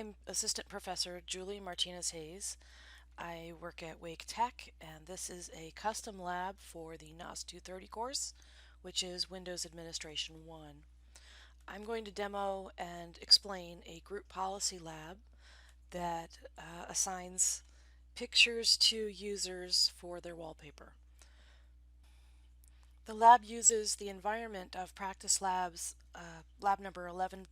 I'm Assistant Professor Julie Martinez-Hayes. I work at Wake Tech, and this is a custom lab for the NOS230 course, which is Windows Administration 1. I'm going to demo and explain a group policy lab that assigns pictures to users for their wallpaper. The lab uses the environment of Practice Labs lab number 11.1,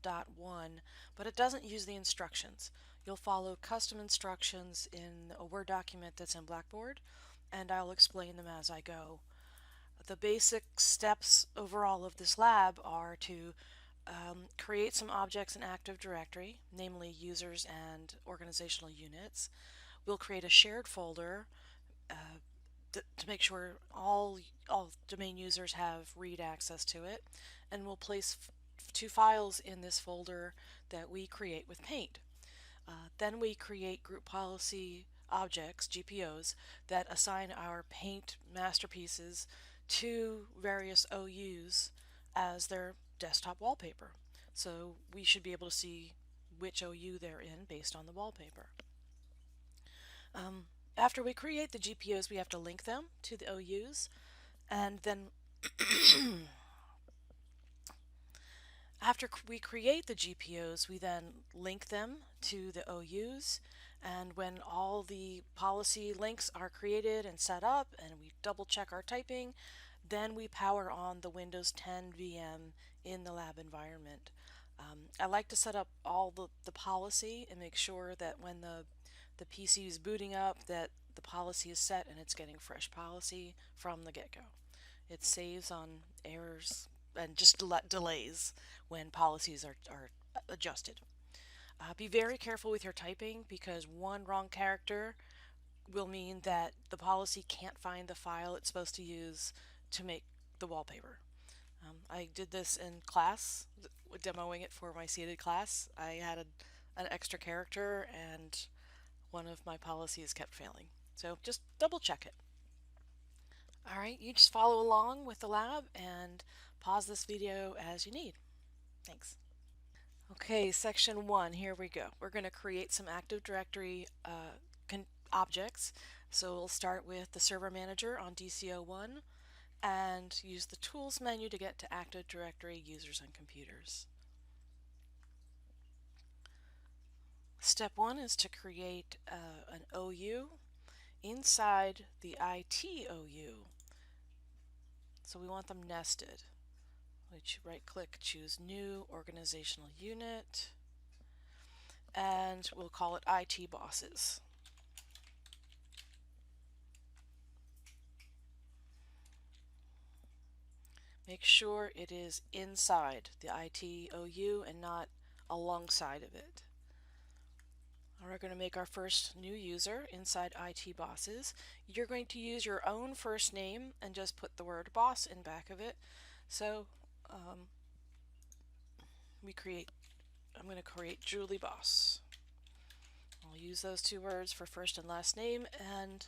but it doesn't use the instructions. You'll follow custom instructions in a Word document that's in Blackboard, and I'll explain them as I go. The basic steps overall of this lab are to create some objects in Active Directory, namely users and organizational units. We'll create a shared folder to make sure all domain users have read access to it, and we'll place two files in this folder that we create with Paint. Then we create group policy objects, GPOs, that assign our Paint masterpieces to various OUs as their desktop wallpaper. So we should be able to see which OU they're in based on the wallpaper. After we create the GPOs, we have to link them to the OUs, and then after we create the GPOs, we then link them to the OUs, and when all the policy links are created and set up and we double check our typing, then we power on the Windows 10 VM in the lab environment. I like to set up all the policy and make sure that when the PC is booting up that the policy is set and it's getting fresh policy from the get-go. It saves on errors and just delays when policies are adjusted. Be very careful with your typing because one wrong character will mean that the policy can't find the file it's supposed to use to make the wallpaper. I did this in class, demoing it for my seated class. I had an extra character and one of my policies kept failing. So just double check it. Alright, you just follow along with the lab and pause this video as you need. Thanks. Okay, section 1, here we go. We're going to create some Active Directory objects. So we'll start with the Server Manager on DCO1 and use the Tools menu to get to Active Directory Users and Computers. Step 1 is to create an OU inside the IT OU. So we want them nested. Which right-click, choose New Organizational Unit, and we'll call it IT Bosses. Make sure it is inside the IT OU and not alongside of it. We're going to make our first new user inside IT Bosses. You're going to use your own first name and just put the word boss in back of it. So I'm going to create Julie Boss. I'll use those two words for first and last name, and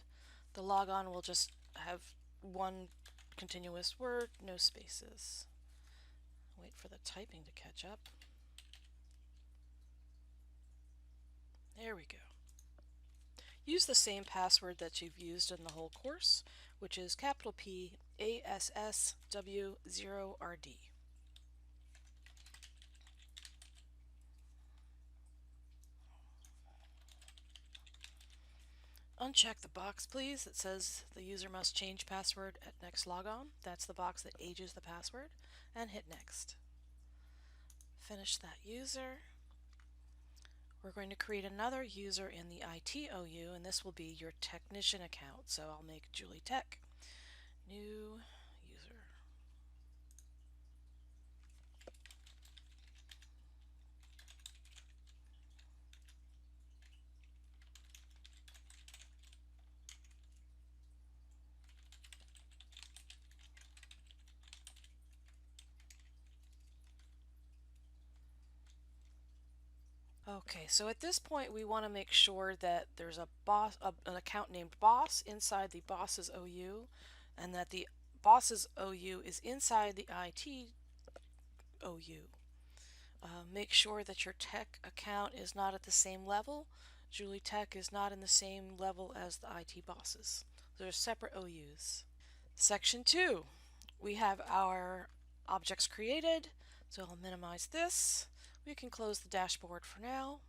the logon will just have one continuous word, no spaces. Wait for the typing to catch up. There we go. Use the same password that you've used in the whole course, which is capital P ASSW0RD. Uncheck the box, please, that says the user must change password at next logon. That's the box that ages the password, and hit next. Finish that user. We're going to create another user in the IT OU, and this will be your technician account. So I'll make Julie Tech, new user. Okay, so at this point we want to make sure that there's a boss, an account named boss inside the boss's OU, and that the boss's OU is inside the IT OU. Make sure that your tech account is not at the same level. Julie Tech is not in the same level as the IT bosses. They're separate OUs. Section 2, we have our objects created. So I'll minimize this. We can close the dashboard for now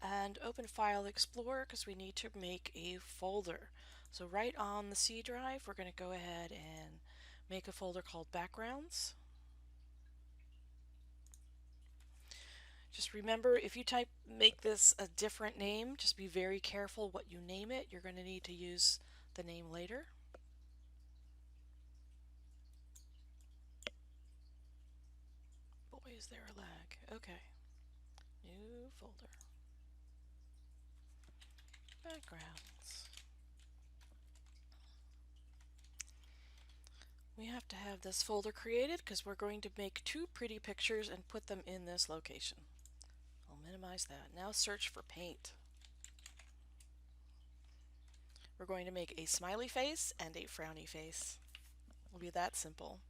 and open File Explorer because we need to make a folder. So right on the C drive, we're going to go ahead and make a folder called Backgrounds. Just remember, if you make this a different name, just be very careful what you name it. You're going to need to use the name later. Boy, is there a lag. Okay. New folder. Backgrounds. We have to have this folder created because we're going to make 2 pretty pictures and put them in this location. I'll minimize that. Now search for paint. We're going to make a smiley face and a frowny face. It'll be that simple.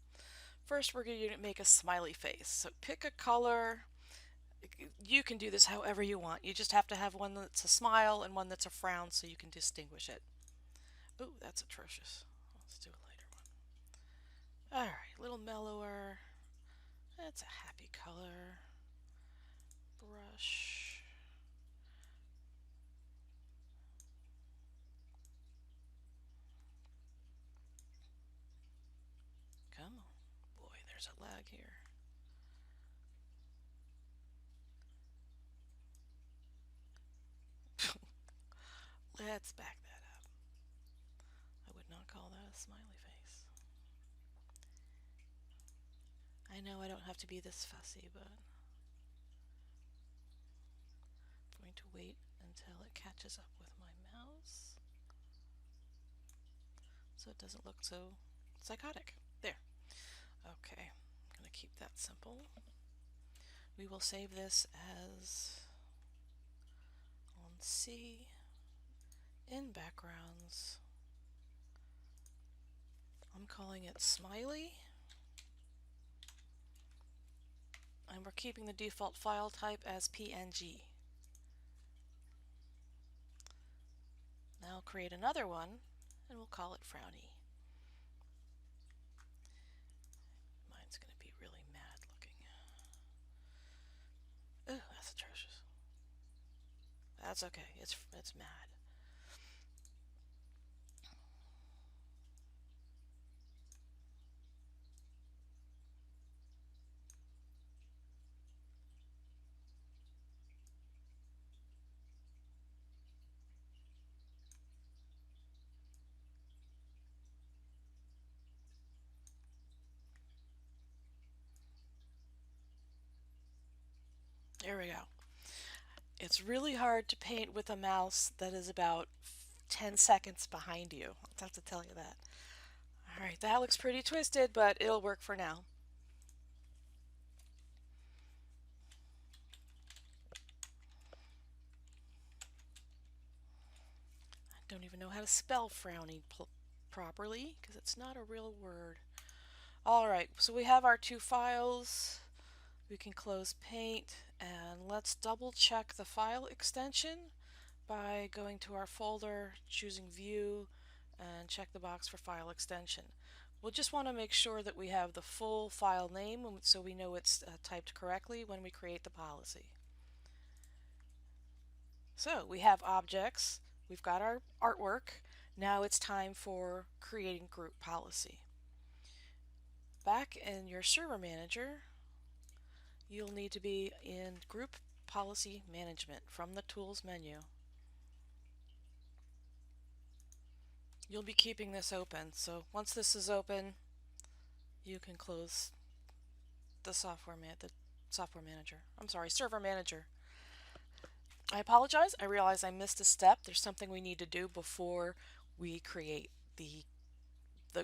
First, we're going to make a smiley face. So pick a color. You can do this however you want. You just have to have one that's a smile and one that's a frown so you can distinguish it. Ooh, that's atrocious. Let's do a lighter one. Alright, a little mellower. That's a happy color. Brush. Come on. Boy, there's a lag here. Let's back that up. I would not call that a smiley face. I know I don't have to be this fussy, but I'm going to wait until it catches up with my mouse so it doesn't look so psychotic. There. Okay, I'm going to keep that simple. We will save this as on C in backgrounds. I'm calling it smiley. And we're keeping the default file type as PNG. Now create another one and we'll call it frowny. Mine's going to be really mad looking. Oh, that's atrocious. That's okay. It's mad. There we go. It's really hard to paint with a mouse that is about 10 seconds behind you. I'll have to tell you that. Alright, that looks pretty twisted, but it'll work for now. I don't even know how to spell frowny properly because it's not a real word. Alright, so we have our 2 files. We can close Paint and let's double check the file extension by going to our folder, choosing View, and check the box for file extension. We'll just want to make sure that we have the full file name so we know it's typed correctly when we create the policy. So we have objects, we've got our artwork, now it's time for creating group policy. Back in your server manager, you'll need to be in Group Policy Management from the Tools menu. You'll be keeping this open, so once this is open, you can close the server manager. I apologize. I realize I missed a step. There's something we need to do before we create the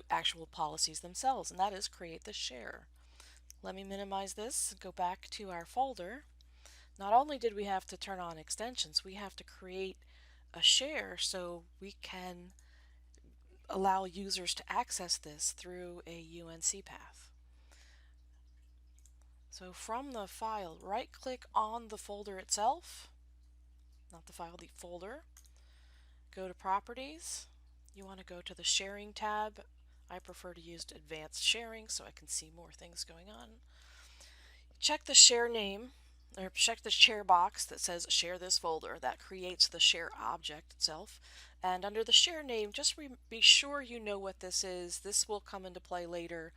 actual policies themselves, and that is create the share. Let me minimize this and go back to our folder. Not only did we have to turn on extensions, we have to create a share so we can allow users to access this through a UNC path. So from the file, right-click on the folder itself, not the file, the folder. Go to Properties. You want to go to the Sharing tab. I prefer to use Advanced Sharing so I can see more things going on. Check the share name, or check the share box that says Share this folder. That creates the share object itself. And under the share name, just be sure you know what this is. This will come into play later.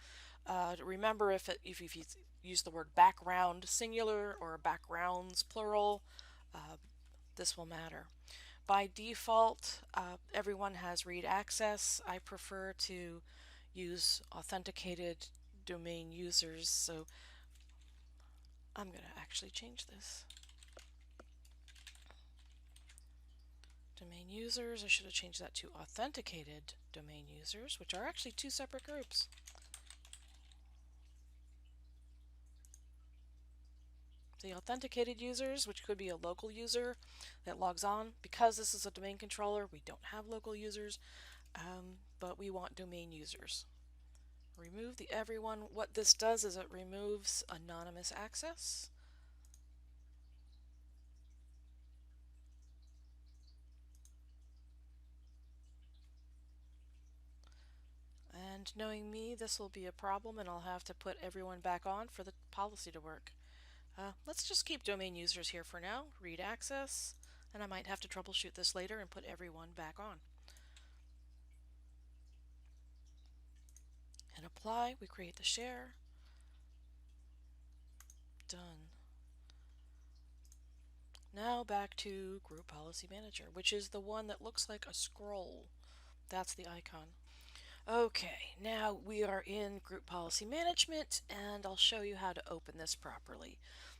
Remember if you use the word background singular or backgrounds plural, this will matter. By default, everyone has read access. I prefer to use authenticated domain users, so I'm going to actually change this. Domain users, I should have changed that to authenticated domain users, which are actually two separate groups. The authenticated users, which could be a local user that logs on. Because this is a domain controller, we don't have local users, but we want domain users. Remove the everyone. What this does is it removes anonymous access. And knowing me, this will be a problem and I'll have to put everyone back on for the policy to work. Let's just keep domain users here for now, read access, and I might have to troubleshoot this later and put everyone back on. And apply, we create the share. Done. Now back to Group Policy Manager, which is the one that looks like a scroll. That's the icon. Okay, now we are in Group Policy Management, and I'll show you how to open this properly.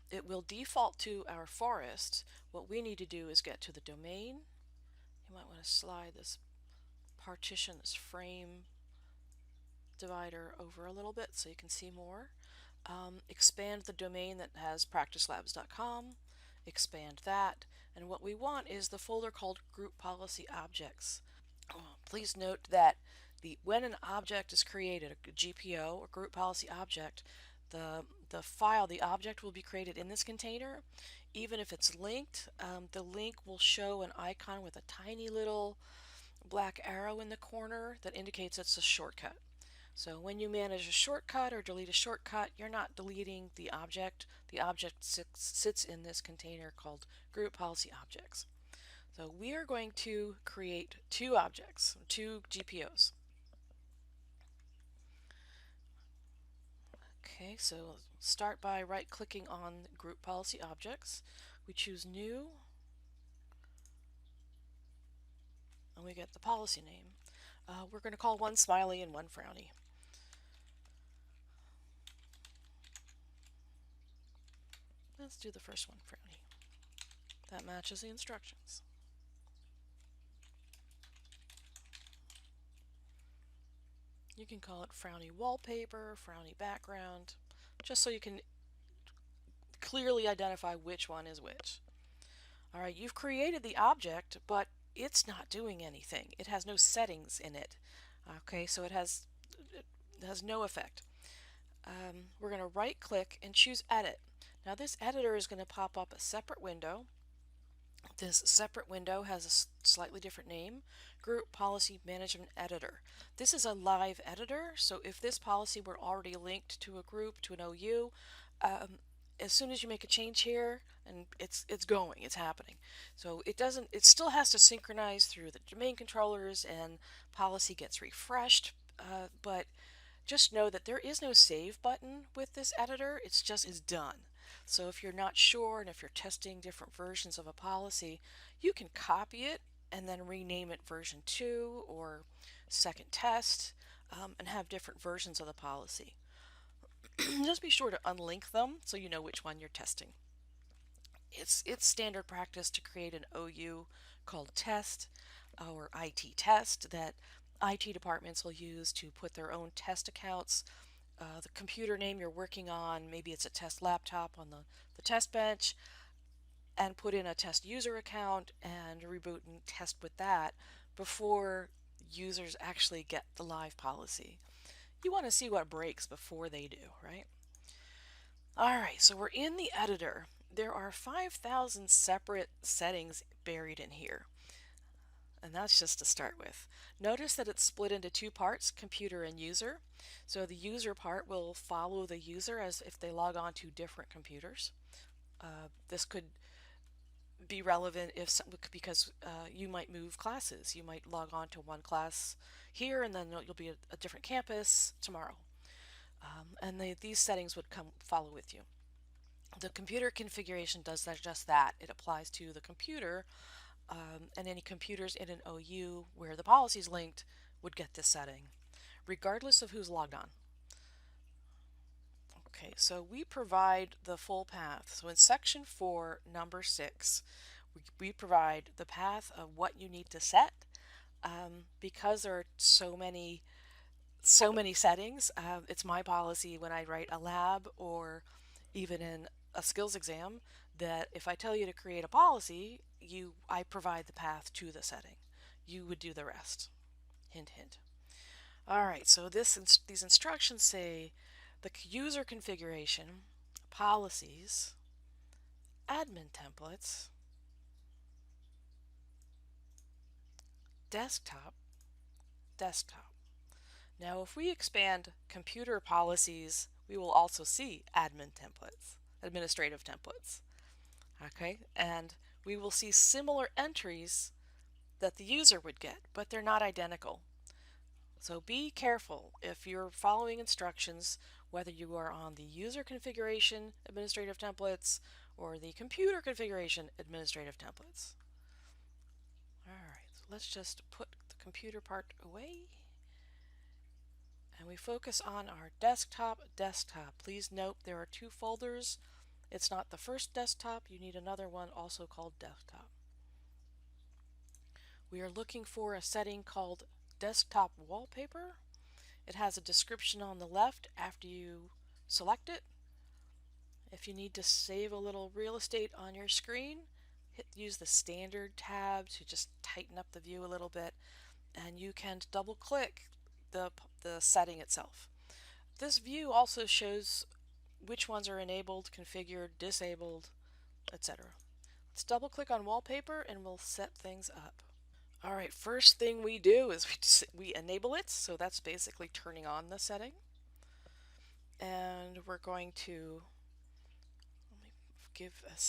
It will default to our forest. What we need to do is get to the domain. You might want to slide this partition, this frame divider over a little bit so you can see more. Expand the domain that has practicelabs.com, expand that, and what we want is the folder called Group Policy Objects. Please note that when an object is created, a GPO or Group Policy Object, the file, the object will be created in this container. Even if it's linked, the link will show an icon with a tiny little black arrow in the corner that indicates it's a shortcut. So when you manage a shortcut or delete a shortcut, you're not deleting the object. The object sits in this container called Group Policy Objects. So we are going to create two objects, two GPOs. Okay, so start by right-clicking on Group Policy Objects. We choose New, and we get the policy name. We're going to call one Smiley and one Frowny. Let's do the first one, Frowny. That matches the instructions. You can call it Frowny Wallpaper, Frowny Background, just so you can clearly identify which one is which. Alright, you've created the object, but it's not doing anything. It has no settings in it. Okay, so it has no effect. We're going to right click and choose Edit. Now this editor is going to pop up a separate window. This separate window has a slightly different name, Group Policy Management Editor. This is a live editor, so if this policy were already linked to a group, to an OU, as soon as you make a change here, and it's going, it's happening. So it still has to synchronize through the domain controllers and policy gets refreshed, but just know that there is no save button with this editor. It's done. So if you're not sure and if you're testing different versions of a policy, you can copy it and then rename it version 2 or second test and have different versions of the policy. Just be sure to unlink them so you know which one you're testing. It's standard practice to create an OU called test or IT test that IT departments will use to put their own test accounts, the computer name you're working on, maybe it's a test laptop on the test bench, and put in a test user account and reboot and test with that before users actually get the live policy. You want to see what breaks before they do, right? Alright, so we're in the editor. There are 5,000 separate settings buried in here. And that's just to start with. Notice that it's split into two parts, computer and user. So the user part will follow the user as if they log on to different computers. This could be relevant if because you might move classes. You might log on to one class here and then you'll be at a different campus tomorrow. These settings would come follow with you. The computer configuration does just that. It applies to the computer, and any computers in an OU where the policy is linked would get this setting, regardless of who's logged on. Okay, so we provide the full path. So in section 4, number 6, we provide the path of what you need to set. Because there are so many settings, it's my policy when I write a lab or even in a skills exam that if I tell you to create a policy, I provide the path to the setting. You would do the rest. Hint, hint. All right, so these instructions say the user configuration, policies, admin templates, desktop, desktop. Now, if we expand computer policies, we will also see admin templates, administrative templates. Okay, and we will see similar entries that the user would get, but they're not identical. So be careful if you're following instructions, whether you are on the user configuration administrative templates or the computer configuration administrative templates. Alright, so let's just put the computer part away. And we focus on our desktop. Please note there are two folders. It's not the first desktop. You need another one also called desktop. We are looking for a setting called desktop wallpaper. It has a description on the left after you select it. If you need to save a little real estate on your screen, use the standard tab to just tighten up the view a little bit, and you can double click the setting itself. This view also shows which ones are enabled, configured, disabled, etc. Let's double click on wallpaper and we'll set things up. Alright, first thing we do is we enable it, so that's basically turning on the setting. And we're going to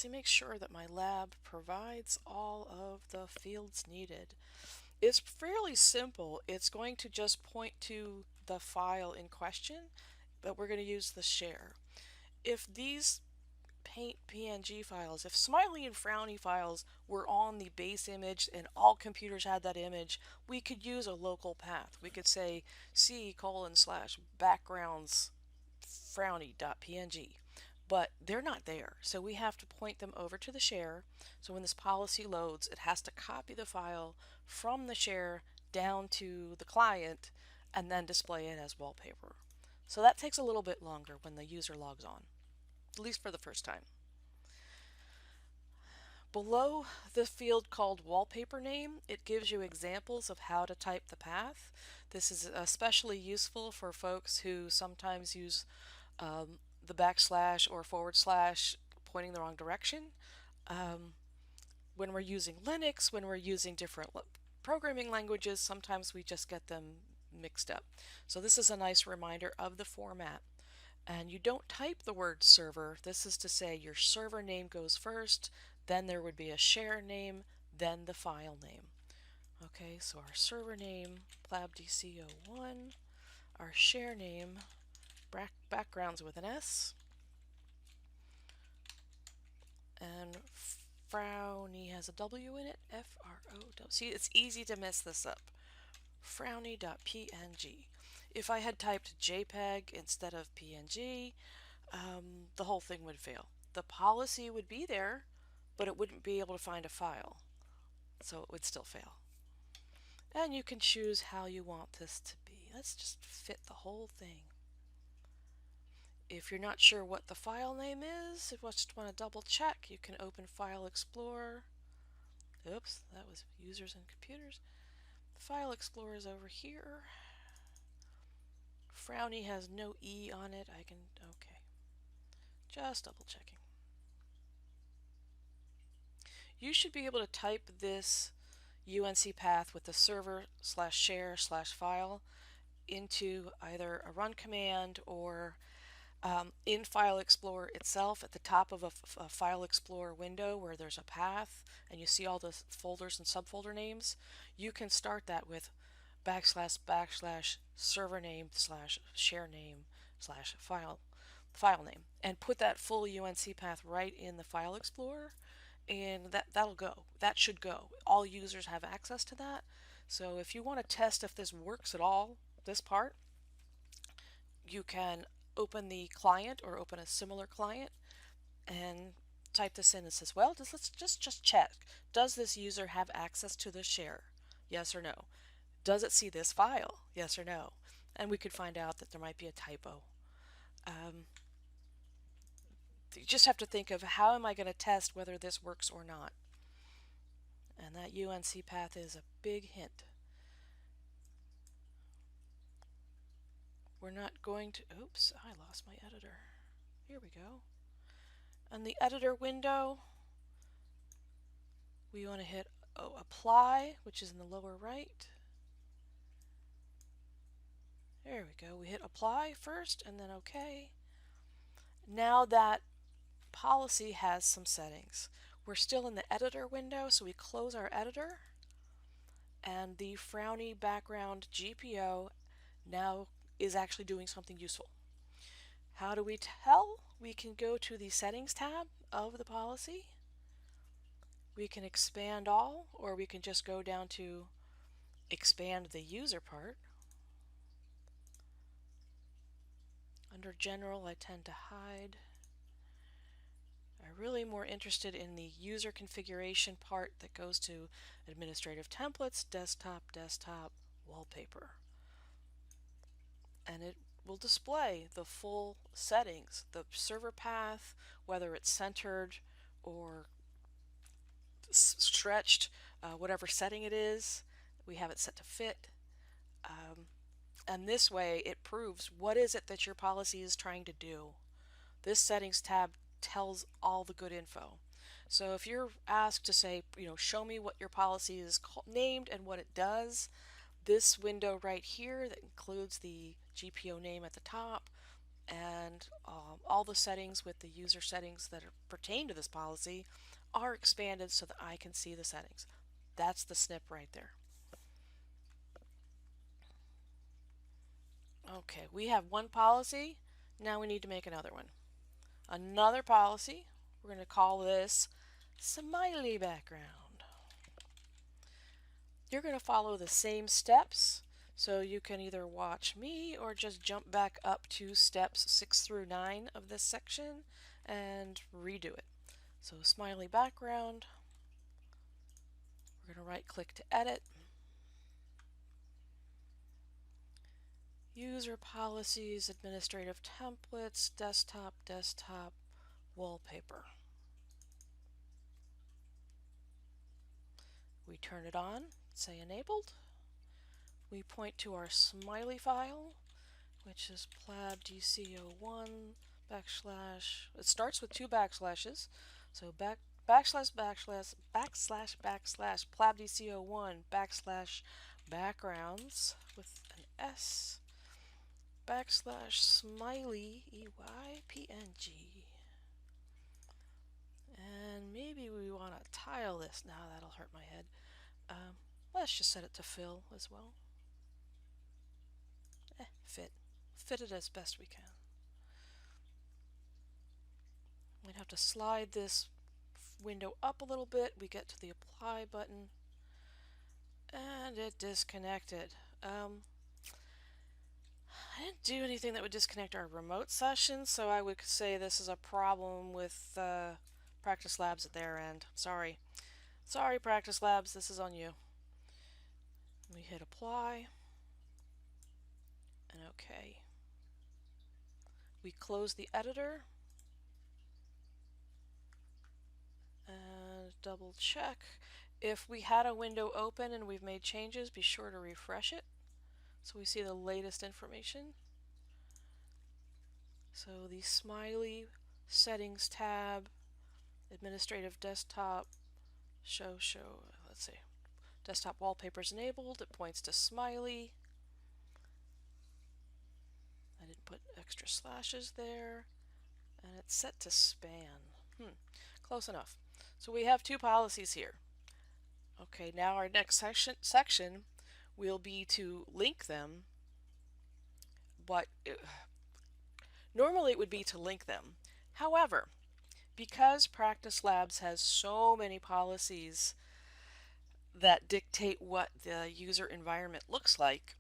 make sure that my lab provides all of the fields needed. It's fairly simple. It's going to just point to the file in question, but we're going to use the share. If these Paint PNG files, if Smiley and Frowny files were on the base image and all computers had that image, we could use a local path. We could say c:/backgrounds frowny.png, but they're not there, so we have to point them over to the share. So when this policy loads, it has to copy the file from the share down to the client and then display it as wallpaper. So that takes a little bit longer when the user logs on, at least for the first time. Below the field called wallpaper name, it gives you examples of how to type the path. This is especially useful for folks who sometimes use the backslash or forward slash pointing the wrong direction. When we're using Linux, when we're using different programming languages, sometimes we just get them mixed up. So this is a nice reminder of the format. And you don't type the word server. This is to say your server name goes first, then there would be a share name, then the file name. Okay, so our server name, labdco1, our share name, backgrounds with an S, and Frowny has a W in it, F-R-O-W. See, it's easy to mess this up. Frowny.png. If I had typed JPEG instead of PNG, the whole thing would fail. The policy would be there, but it wouldn't be able to find a file, so it would still fail. And you can choose how you want this to be. Let's just fit the whole thing. If you're not sure what the file name is, if you just want to double check, you can open File Explorer. Oops, that was users and computers. File Explorer is over here. Frowny has no E on it. Okay. Just double checking. You should be able to type this UNC path with the server/share/file into either a run command or in File Explorer itself at the top of a File Explorer window where there's a path and you see all the folders and subfolder names. You can start that with //server name/share name/file name and put that full UNC path right in the File Explorer, and that'll go. That should go. All users have access to that. So if you want to test if this works at all, this part, you can open the client or open a similar client and type this in and says, well, let's just check. Does this user have access to the share? Yes or no. Does it see this file? Yes or no. And we could find out that there might be a typo. You just have to think of how am I going to test whether this works or not. And that UNC path is a big hint. We're not going to, oops, I lost my editor. Here we go. On the editor window, we want to hit apply, which is in the lower right. There we go. We hit apply first and then OK. Now that policy has some settings. We're still in the editor window, so we close our editor, and the frowny background GPO now is actually doing something useful. How do we tell? We can go to the settings tab of the policy. We can expand all, or we can just go down to expand the user part. Under general, I tend to hide. I'm really more interested in the user configuration part that goes to administrative templates, desktop, wallpaper. And it will display the full settings, the server path, whether it's centered or stretched, whatever setting it is, we have it set to fit. And this way it proves what is it that your policy is trying to do. This settings tab tells all the good info. So if you're asked to say, show me what your policy is named and what it does, this window right here that includes the GPO name at the top and all the settings with the user settings that pertain to this policy are expanded so that I can see the settings. That's the snip right there. Okay, we have one policy. Now we need to make another one. Another policy. We're going to call this smiley background. You're going to follow the same steps, so you can either watch me or just jump back up to steps 6 through 9 of this section and redo it. So smiley background. We're going to right click to edit. User policies, administrative templates, desktop, wallpaper. We turn it on, say enabled. We point to our smiley file, which is plabdco1 /. It starts with 2 backslashes, so //plabdco1 /backgrounds with an S /smiley EYPNG. And maybe we want to tile this. Now that'll hurt my head. Let's just set it to fill as well. Fit it as best we can. We'd have to slide this window up a little bit. We get to the apply button and it disconnected. I didn't do anything that would disconnect our remote session, so I would say this is a problem with Practice Labs at their end. Sorry, Practice Labs, this is on you. We hit apply and OK. We close the editor and double check. If we had a window open and we've made changes, be sure to refresh it so we see the latest information. So the smiley Settings tab, administrative desktop, let's see, desktop wallpapers enabled. It points to smiley. I didn't put extra slashes there. And it's set to span. Close enough. So we have two policies here. Okay, now our next section will be to link them, but normally it would be to link them. However, because Practice Labs has so many policies that dictate what the user environment looks like,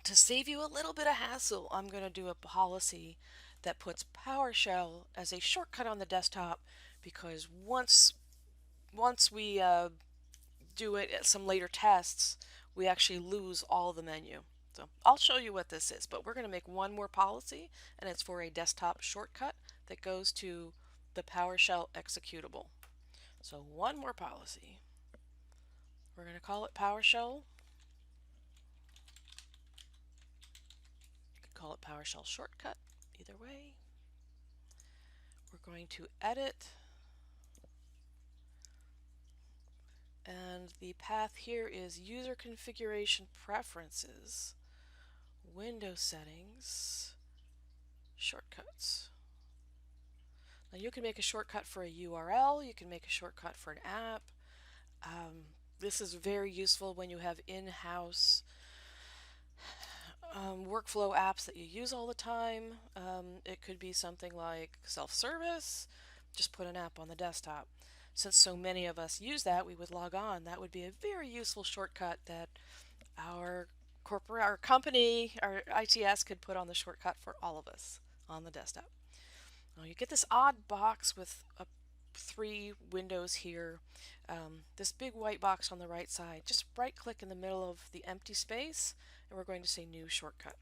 to save you a little bit of hassle, I'm going to do a policy that puts PowerShell as a shortcut on the desktop, because once we do it at some later tests, we actually lose all the menu. So I'll show you what this is, but we're going to make one more policy, and it's for a desktop shortcut that goes to the PowerShell executable. So one more policy. We're going to call it PowerShell. You could call it PowerShell shortcut, either way. We're going to edit. And the path here is user configuration preferences, Windows settings, shortcuts. Now you can make a shortcut for a URL, you can make a shortcut for an app. This is very useful when you have in-house workflow apps that you use all the time. It could be something like self-service, just put an app on the desktop. Since so many of us use that, we would log on. That would be a very useful shortcut that our company, our ITS could put on the shortcut for all of us on the desktop. Now you get this odd box with 3 windows here. This big white box on the right side. Just right click in the middle of the empty space and we're going to say new shortcut.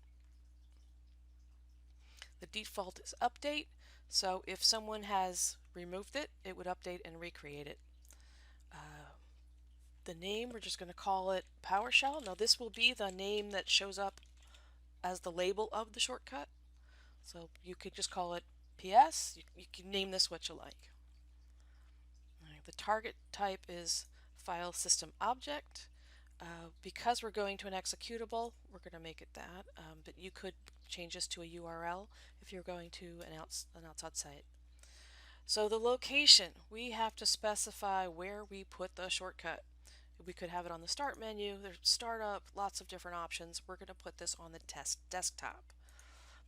The default is update, so if someone has removed it, it would update and recreate it. The name, we're just going to call it PowerShell. Now this will be the name that shows up as the label of the shortcut. So you could just call it PS. You can name this what you like. The target type is file system object. Because we're going to an executable, we're going to make it that, but you could change this to a URL if you're going to an outside site. So the location, we have to specify where we put the shortcut. We could have it on the start menu, there's startup, lots of different options. We're going to put this on the test desktop.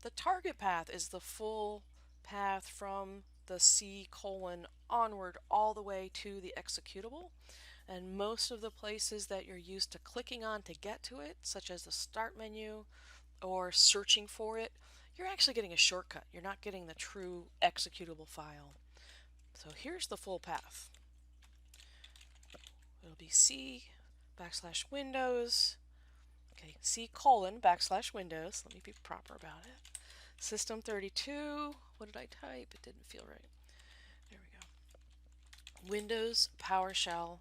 The target path is the full path from the C: onward all the way to the executable. And most of the places that you're used to clicking on to get to it, such as the start menu or searching for it, you're actually getting a shortcut. You're not getting the true executable file. So here's the full path. It'll be C/Windows. Okay, C:/Windows. Let me be proper about it. System32. What did I type? It didn't feel right. There we go. Windows PowerShell.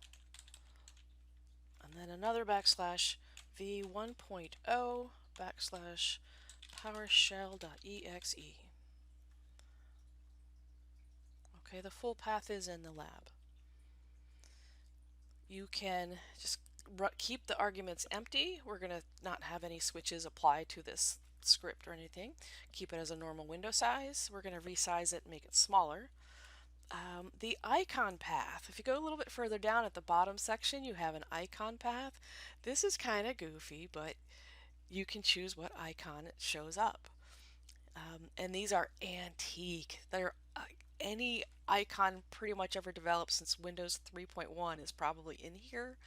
And then another /v1.0/PowerShell.exe. Okay, the full path is in the lab. You can just keep the arguments empty. We're going to not have any switches apply to this script or anything. Keep it as a normal window size. We're going to resize it and make it smaller. The icon path, if you go a little bit further down at the bottom section, you have an icon path. This is kind of goofy, but you can choose what icon it shows up. And these are antique. They're any icon pretty much ever developed since Windows 3.1 is probably in here.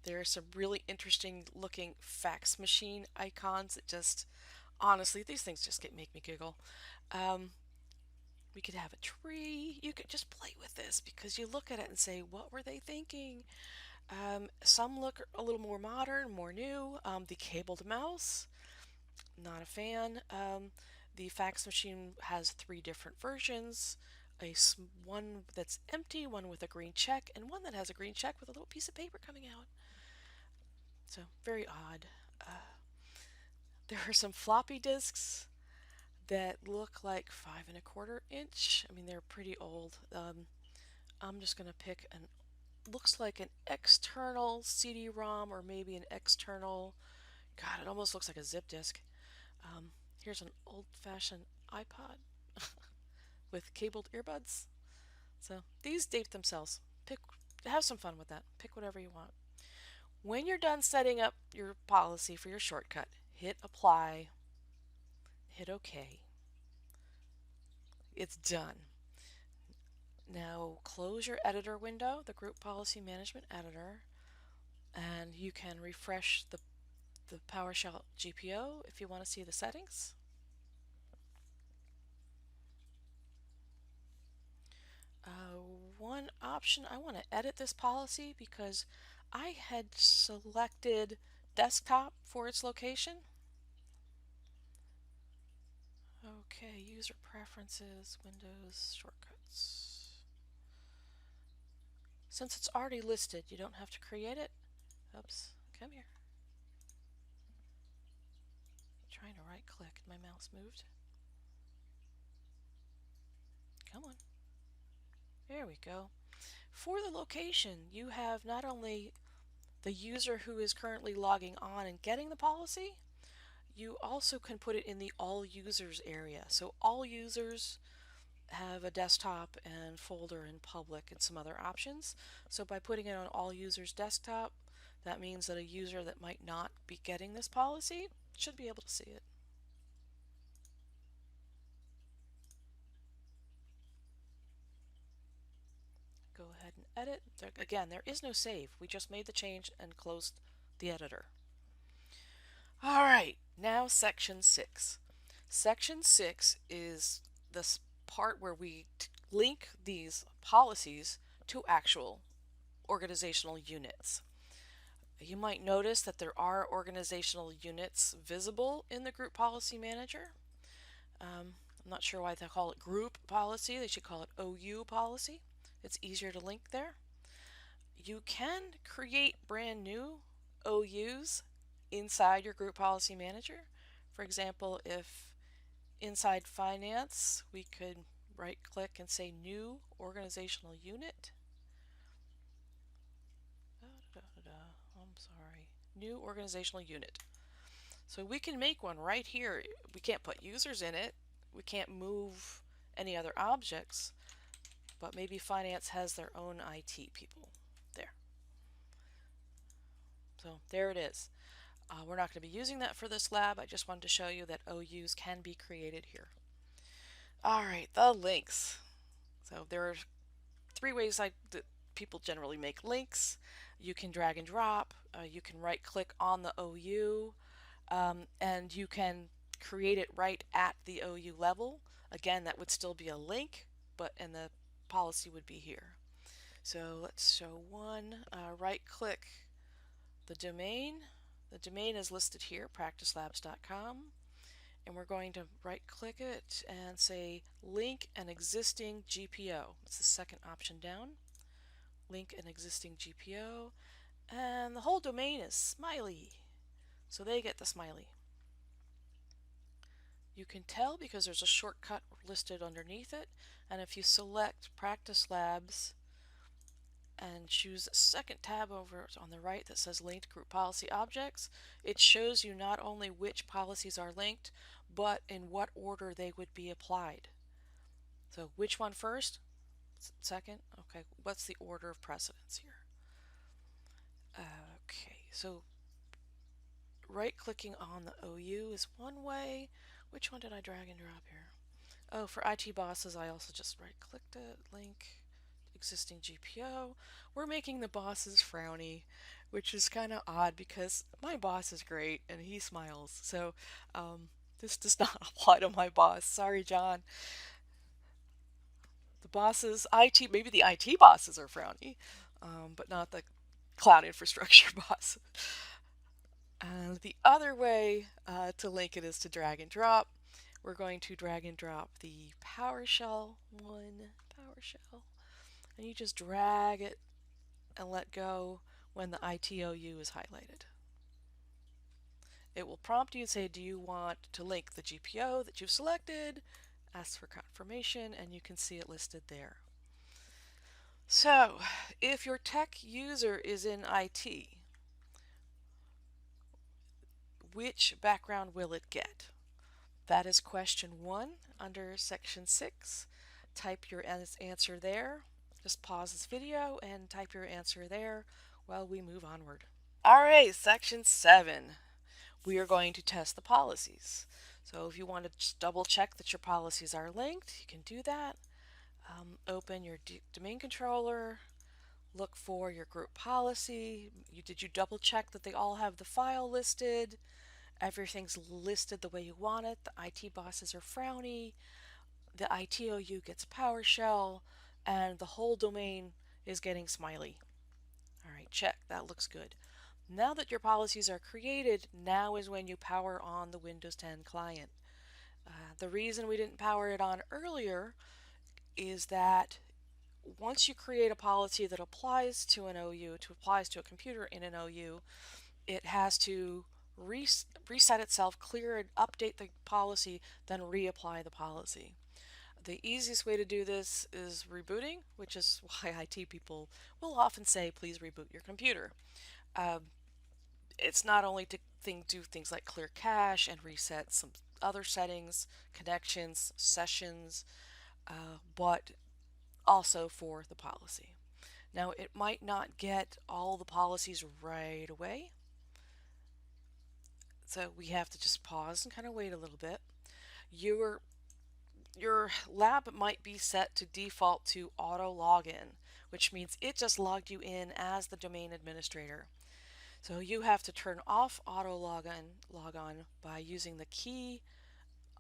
There are some really interesting looking fax machine icons that just, honestly, these things just make me giggle. We could have a tree. You could just play with this because you look at it and say, what were they thinking? Some look a little more modern, more new. The cabled mouse, not a fan. The fax machine has 3 different versions. One that's empty, one with a green check, and one that has a green check with a little piece of paper coming out. So very odd. There are some floppy disks that look like 5¼ inch. I mean, they're pretty old. I'm just going to pick an, looks like an external CD-ROM or maybe an external, God, it almost looks like a zip disk. Here's an old-fashioned iPod with cabled earbuds. So these date themselves. Have some fun with that. Pick whatever you want. When you're done setting up your policy for your shortcut, hit apply, hit OK. It's done. Now close your editor window, the Group Policy Management Editor, and you can refresh the PowerShell GPO if you want to see the settings. One option, I want to edit this policy because I had selected desktop for its location. Okay, user preferences, Windows, shortcuts. Since it's already listed, you don't have to create it. Oops, come here. Trying to right click and my mouse moved. Come on. There we go. For the location, you have not only the user who is currently logging on and getting the policy, you also can put it in the all users area. So all users have a desktop and folder and public and some other options. So by putting it on all users desktop, that means that a user that might not be getting this policy should be able to see it. Go ahead and edit. Again, there is no save. We just made the change and closed the editor. All right, now section 6. Section 6 is this part where we link these policies to actual organizational units. You might notice that there are organizational units visible in the Group Policy Manager. I'm not sure why they call it Group Policy. They should call it OU Policy. It's easier to link there. You can create brand new OUs inside your Group Policy Manager. For example, if inside Finance, we could right click and say New Organizational Unit. I'm sorry. New Organizational Unit. So we can make one right here. We can't put users in it. We can't move any other objects. But maybe Finance has their own IT people. There. So there it is. We're not going to be using that for this lab. I just wanted to show you that OUs can be created here. All right, the links. So there are 3 ways that people generally make links. You can drag and drop. You can right click on the OU. And you can create it right at the OU level. Again, that would still be a link, and the policy would be here. So let's show one. Right click the domain. The domain is listed here, practicelabs.com. And we're going to right click it and say link an existing GPO. It's the second option down. Link an existing GPO. And the whole domain is smiley. So they get the smiley. You can tell because there's a shortcut listed underneath it. And if you select Practice Labs and choose the second tab over on the right that says Linked Group Policy Objects, it shows you not only which policies are linked, but in what order they would be applied. So which one first? Second? Okay, what's the order of precedence here? Okay, so right-clicking on the OU is one way. Which one did I drag and drop here? Oh, for IT bosses, I also just right-clicked it, link existing GPO. We're making the bosses frowny, which is kind of odd because my boss is great and he smiles. So this does not apply to my boss. Sorry, John. The bosses, maybe the IT bosses are frowny, but not the cloud infrastructure boss. And the other way to link it is to drag and drop. We're going to drag and drop the PowerShell one, PowerShell, and you just drag it and let go when the ITOU is highlighted. It will prompt you and say, do you want to link the GPO that you've selected? Ask for confirmation, and you can see it listed there. So, if your tech user is in IT, which background will it get? That is question 1 under section 6. Type your answer there. Just pause this video and type your answer there while we move onward. Alright, section 7. We are going to test the policies. So if you want to just double check that your policies are linked, you can do that. Open your domain controller, look for your group policy. Did you double check that they all have the file listed? Everything's listed the way you want it. The IT bosses are frowny. The ITOU gets PowerShell, and the whole domain is getting smiley. All right, check. That looks good. Now that your policies are created, now is when you power on the Windows 10 client. The reason we didn't power it on earlier is that once you create a policy that applies to an OU, applies to a computer in an OU, it has to reset itself, clear and update the policy, then reapply the policy. The easiest way to do this is rebooting, which is why IT people will often say, please reboot your computer. It's not only to do things like clear cache and reset some other settings, connections, sessions, but also for the policy. Now, it might not get all the policies right away, so we have to just pause and kind of wait a little bit. Your lab might be set to default to auto login, which means it just logged you in as the domain administrator. So you have to turn off auto log on by using the key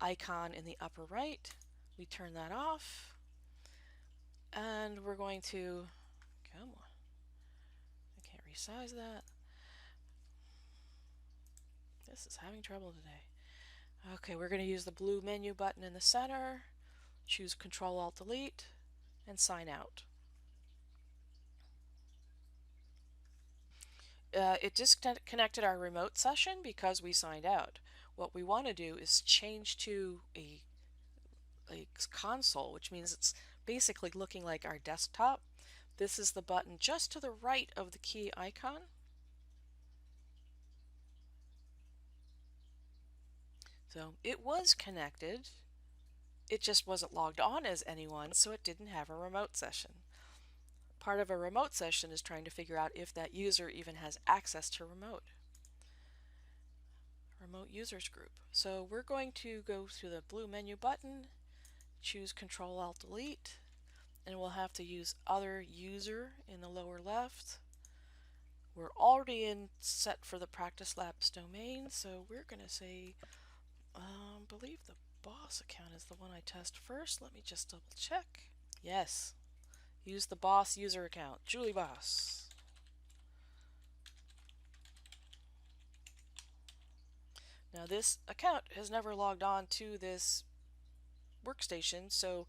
icon in the upper right. We turn that off, and we're going to, come on, I can't resize that. This is having trouble today. Okay, we're going to use the blue menu button in the center, choose Control-Alt-Delete, and sign out. It disconnected our remote session because we signed out. What we want to do is change to a console, which means it's basically looking like our desktop. This is the button just to the right of the key icon. So it was connected. It just wasn't logged on as anyone, so it didn't have a remote session. Part of a remote session is trying to figure out if that user even has access to remote users group. So we're going to go to the blue menu button, choose Control-Alt-Delete, and we'll have to use Other User in the lower left. We're already set for the Practice Labs domain, so we're going to say, believe the boss account is the one I test first. Let me just double check. Yes. Use the boss user account, Julie Boss. Now this account has never logged on to this workstation, so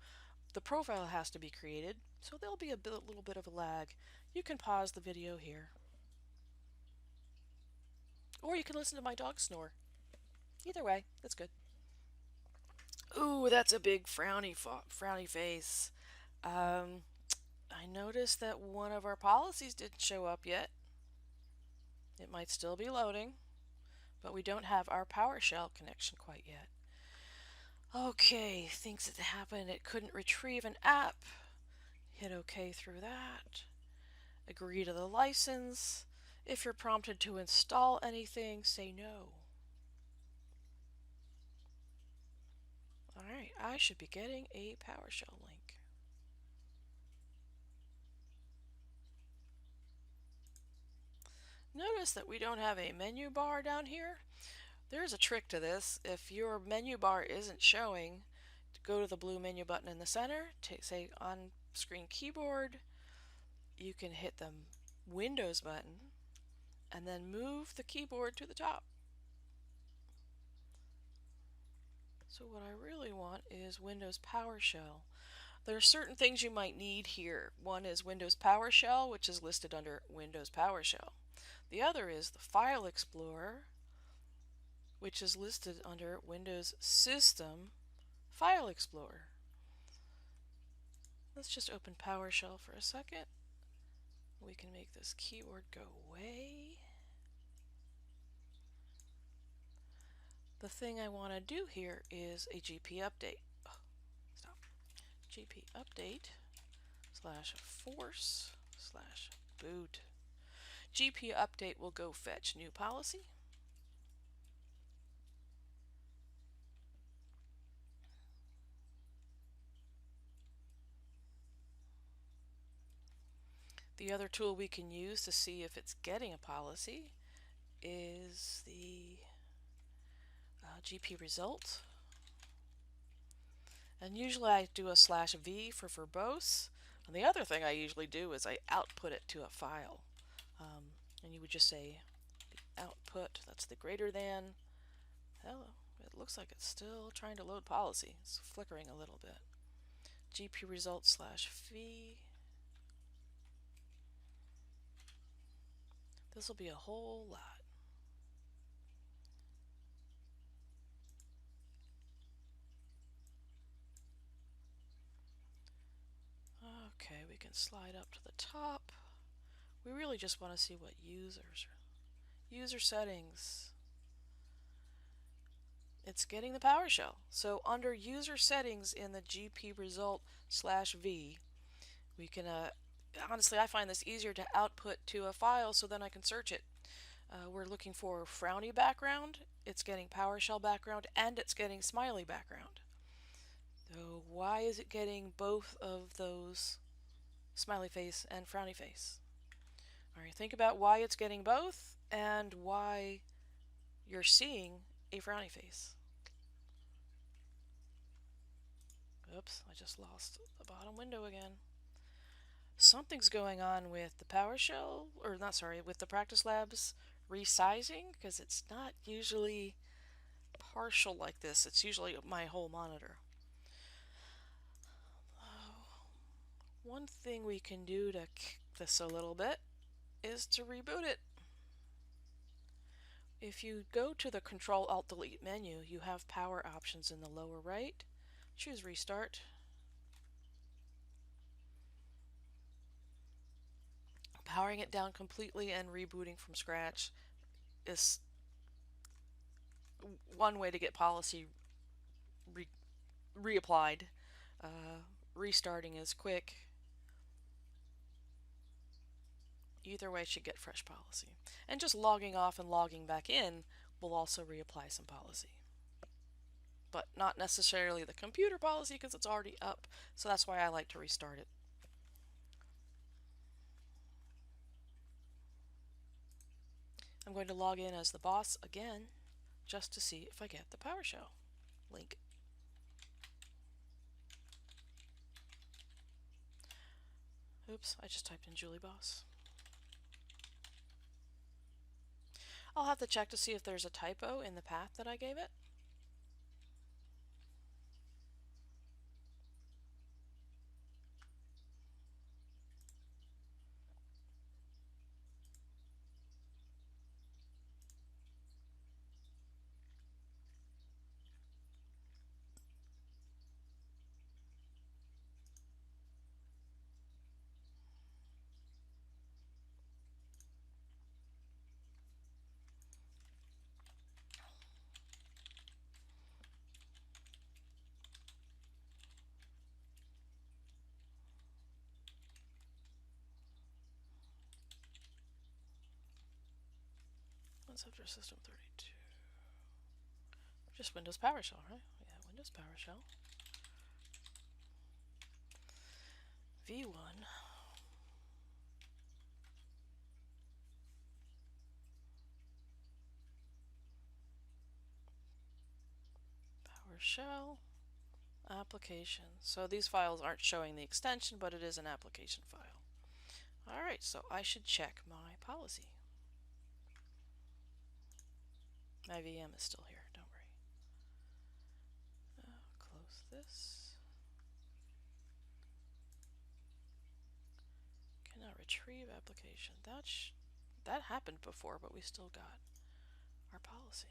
the profile has to be created, so there'll be a little bit of a lag. You can pause the video here. Or you can listen to my dog snore. Either way, that's good. Ooh, that's a big frowny face. I noticed that one of our policies didn't show up yet. It might still be loading, but we don't have our PowerShell connection quite yet. Okay, things that happened. It couldn't retrieve an app. Hit OK through that. Agree to the license. If you're prompted to install anything, say no. Alright, I should be getting a PowerShell link. Notice that we don't have a menu bar down here. There's a trick to this. If your menu bar isn't showing, go to the blue menu button in the center, say on screen keyboard, you can hit the Windows button and then move the keyboard to the top. So what I really want is Windows PowerShell. There are certain things you might need here. One is Windows PowerShell, which is listed under Windows PowerShell. The other is the File Explorer, which is listed under Windows System File Explorer. Let's just open PowerShell for a second. We can make this keyword go away. The thing I want to do here is a GP update. Oh, stop. GP update /force/boot. GP update will go fetch new policy. The other tool we can use to see if it's getting a policy is the GP result. And usually I do a /v for verbose. And the other thing I usually do is I output it to a file. And you would just say the output, that's the greater than. Hello, it looks like it's still trying to load policy. It's flickering a little bit. GP result /v. This will be a whole lot. Okay, we can slide up to the top. We really just want to see what user settings. It's getting the PowerShell. So under user settings in the GP result /v, we can, honestly, I find this easier to output to a file so then I can search it. We're looking for frowny background, it's getting PowerShell background, and it's getting smiley background. So why is it getting both of those, smiley face and frowny face? All right, think about why it's getting both and why you're seeing a frowny face. Oops, I just lost the bottom window again. Something's going on with the PowerShell, or not, sorry, with the Practice Labs resizing, because it's not usually partial like this. It's usually my whole monitor. One thing we can do to kick this a little bit is to reboot it. If you go to the Control-Alt-Delete menu, you have power options in the lower right. Choose Restart. Powering it down completely and rebooting from scratch is one way to get policy reapplied. Restarting is quick. Either way should get fresh policy. And just logging off and logging back in will also reapply some policy. But not necessarily the computer policy because it's already up. So that's why I like to restart it. I'm going to log in as the boss again just to see if I get the PowerShell link. Oops, I just typed in Julie Boss. I'll have to check to see if there's a typo in the path that I gave it. What's after System 32? Just Windows PowerShell, right? Yeah, Windows PowerShell. V1. PowerShell. Application. So these files aren't showing the extension, but it is an application file. Alright, so I should check my policy. My VM is still here, don't worry. Close this. Cannot retrieve application. That happened before, but we still got our policy.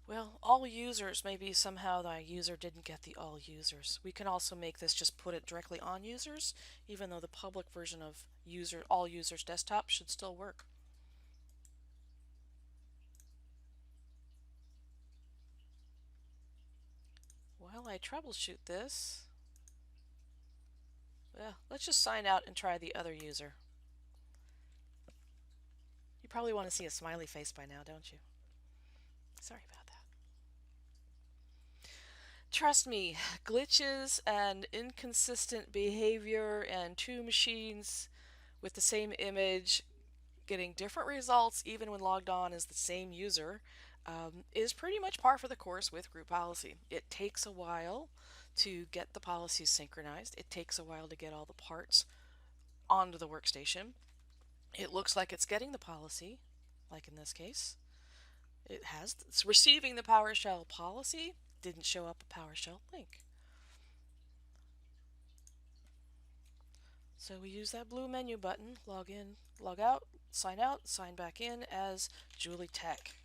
Well, all users, maybe somehow the user didn't get the all users. We can also make this just put it directly on users, even though the public version of all users desktop should still work. While I troubleshoot this, well, let's just sign out and try the other user. You probably want to see a smiley face by now, don't you? Sorry about that. Trust me, glitches and inconsistent behavior and two machines with the same image getting different results even when logged on as the same user is pretty much par for the course with group policy. It takes a while to get the policies synchronized. It takes a while to get all the parts onto the workstation. It looks like it's getting the policy, like in this case. It's receiving the PowerShell policy, didn't show up a PowerShell link. So we use that blue menu button, log in, log out, sign back in as Julie Tech.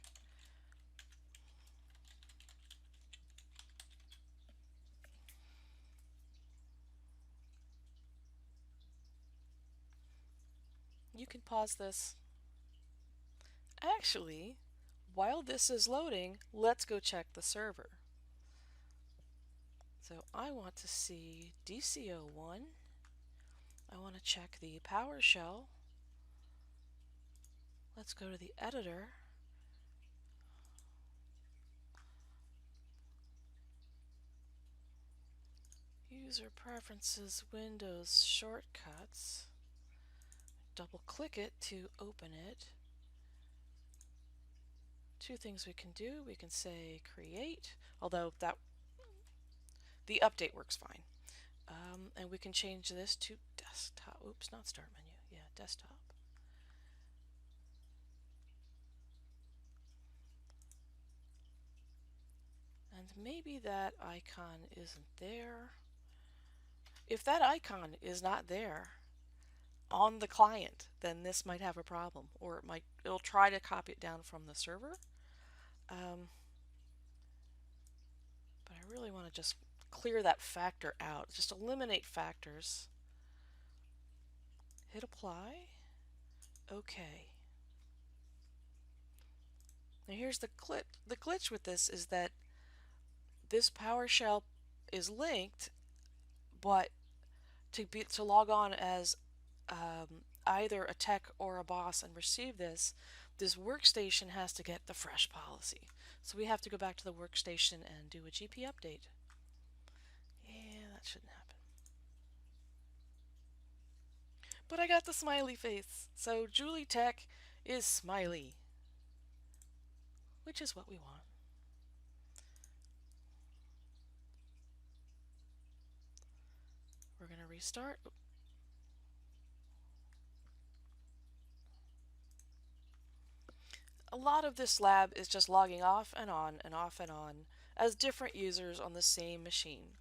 You can pause this. Actually, while this is loading, let's go check the server. So I want to see DC01. I want to check the PowerShell. Let's go to the editor. User preferences, Windows shortcuts. Double click it to open it. Two things we can do. We can say create, although the update works fine. And we can change this to desktop. Oops, not start menu. Yeah, desktop. And maybe that icon isn't there. If that icon is not there on the client, then this might have a problem, or it'll try to copy it down from the server. But I really want to just clear that factor out. Just eliminate factors. Hit apply. Okay. Now here's the glitch. The glitch with this is that this PowerShell is linked, but to log on as either a tech or a boss and receive this workstation has to get the fresh policy. So we have to go back to the workstation and do a GP update. Yeah, that shouldn't happen. But I got the smiley face. So Julie Tech is smiley, which is what we want. We're going to restart. A lot of this lab is just logging off and on and off and on as different users on the same machine.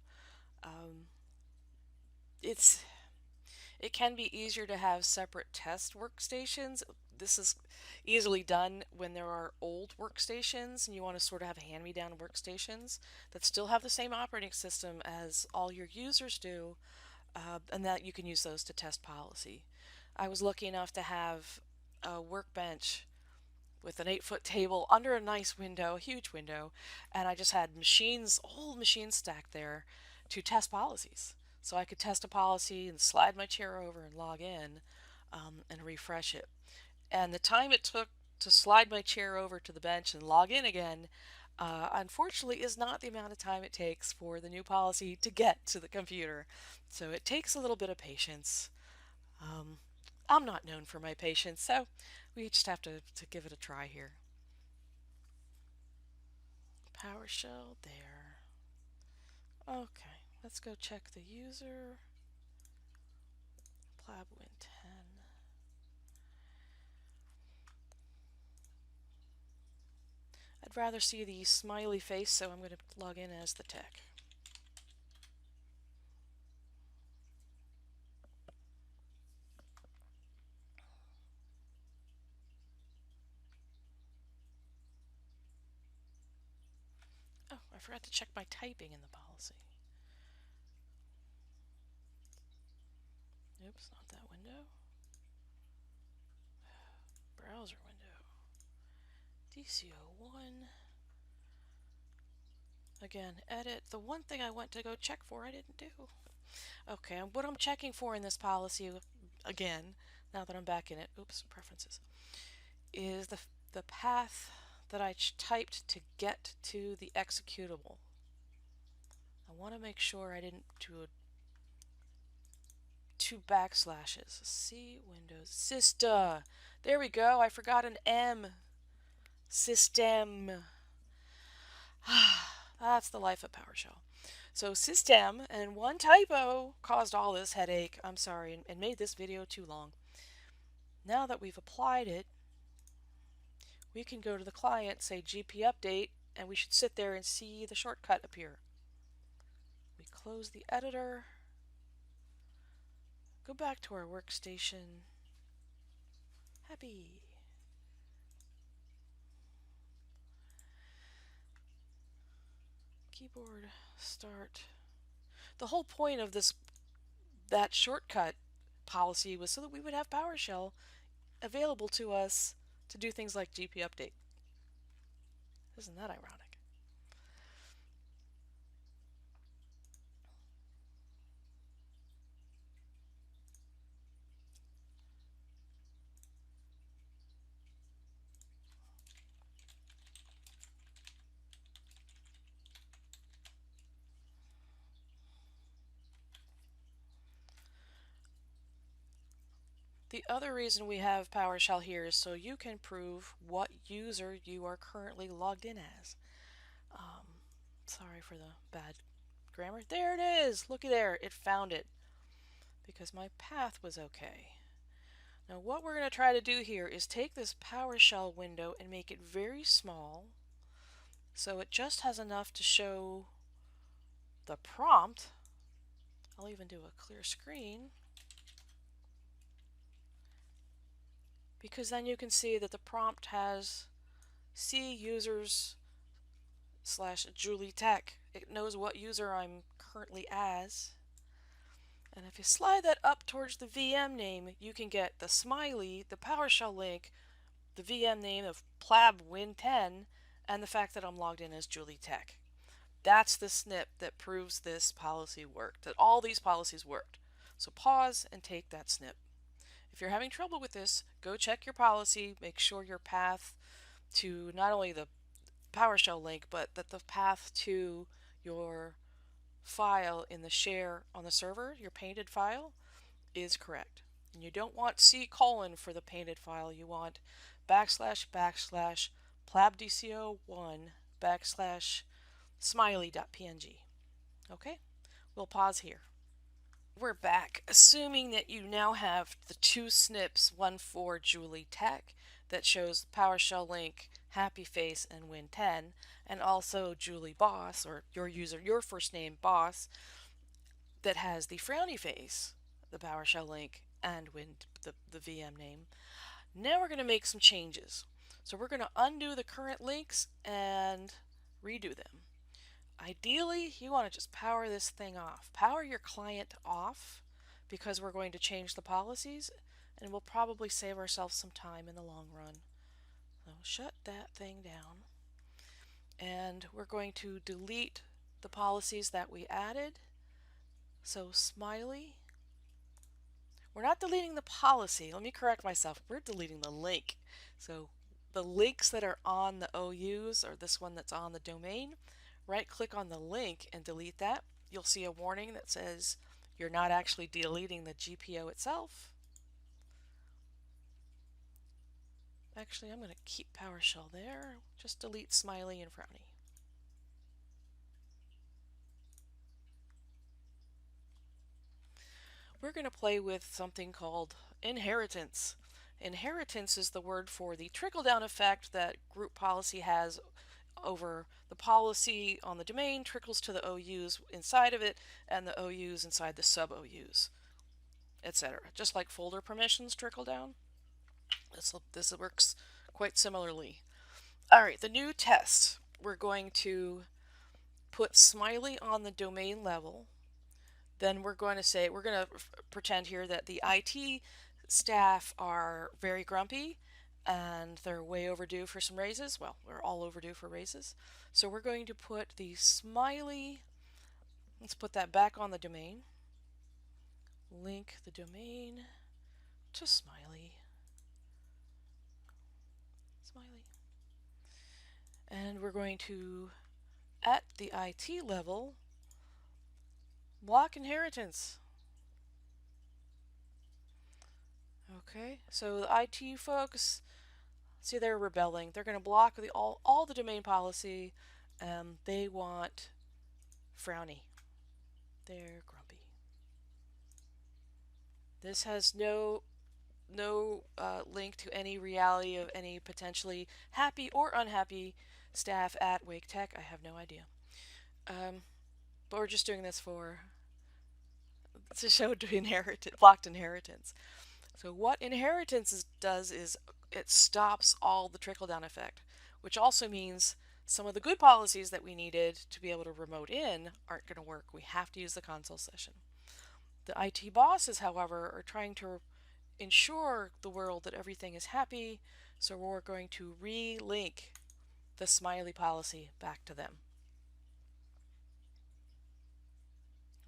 It can be easier to have separate test workstations. This is easily done when there are old workstations and you want to sort of have hand-me-down workstations that still have the same operating system as all your users do, and that you can use those to test policy. I was lucky enough to have a workbench with an 8-foot table under a nice window, a huge window, and I just had old machines stacked there to test policies. So I could test a policy and slide my chair over and log in and refresh it. And the time it took to slide my chair over to the bench and log in again, unfortunately, is not the amount of time it takes for the new policy to get to the computer. So it takes a little bit of patience. I'm not known for my patience, so we just have to give it a try here. PowerShell there. Okay, let's go check the user. PlabWin10. I'd rather see the smiley face, so I'm going to log in as the tech. forgot to check my typing in the policy. Oops, not that window. Browser window. DCO1. Again, edit. The one thing I went to go check for, I didn't do. Okay, what I'm checking for in this policy, again, now that I'm back in it, oops, preferences, is the path that I typed to get to the executable. I want to make sure I didn't do two backslashes. C, Windows, Sista. There we go. I forgot an M. System. That's the life of PowerShell. So system and one typo caused all this headache. I'm sorry, and made this video too long. Now that we've applied it, we can go to the client, say GP update, and we should sit there and see the shortcut appear. We close the editor, go back to our workstation. Happy. Keyboard start. The whole point of that shortcut policy was so that we would have PowerShell available to us to do things like GP update. Isn't that ironic? The other reason we have PowerShell here is so you can prove what user you are currently logged in as. Sorry for the bad grammar. There it is! Looky there, it found it. Because my path was okay. Now what we're going to try to do here is take this PowerShell window and make it very small so it just has enough to show the prompt. I'll even do a clear screen, because then you can see that the prompt has C users / Julie Tech. It knows what user I'm currently as. And if you slide that up towards the VM name, you can get the smiley, the PowerShell link, the VM name of PLAB Win10, and the fact that I'm logged in as Julie Tech. That's the snip that proves this policy worked, that all these policies worked. So pause and take that snip. If you're having trouble with this, go check your policy, make sure your path to not only the PowerShell link, but that the path to your file in the share on the server, your painted file, is correct. And you don't want C: for the painted file, you want //plabdco1 /smiley.png. Okay, we'll pause here. We're back, assuming that you now have the two snips, one for Julie Tech that shows PowerShell link, happy face, and Win10, and also Julie Boss, or your user, your first name Boss, that has the frowny face, the PowerShell link, and the VM name. Now we're going to make some changes. So we're going to undo the current links and redo them. Ideally, you want to just power this thing off. Power your client off, because we're going to change the policies, and we'll probably save ourselves some time in the long run. So shut that thing down. And we're going to delete the policies that we added. So smiley. We're not deleting the policy. Let me correct myself. We're deleting the link. So the links that are on the OUs, or this one that's on the domain, right-click on the link and delete that. You'll see a warning that says you're not actually deleting the GPO itself. Actually, I'm going to keep PowerShell there. Just delete smiley and frowny. We're going to play with something called inheritance. Inheritance is the word for the trickle-down effect that group policy has over the policy on the domain, trickles to the OUs inside of it, and the OUs inside the sub-OUs, etc. Just like folder permissions trickle down. This works quite similarly. All right, the new test. We're going to put smiley on the domain level, then we're going to say, we're going to pretend here that the IT staff are very grumpy and they're way overdue for some raises. Well, we're all overdue for raises. So we're going to put the smiley, let's put that back on the domain. Link the domain to smiley. Smiley. And we're going to, at the IT level, block inheritance. Okay, so the IT folks, see, they're rebelling. They're going to block all the domain policy. They want frowny. They're grumpy. This has no link to any reality of any potentially happy or unhappy staff at Wake Tech. I have no idea. But we're just doing this to show blocked inheritance. So what inheritance does is it stops all the trickle-down effect, which also means some of the good policies that we needed to be able to remote in aren't going to work. We have to use the console session. The IT bosses, however, are trying to ensure the world that everything is happy, so we're going to re-link the smiley policy back to them.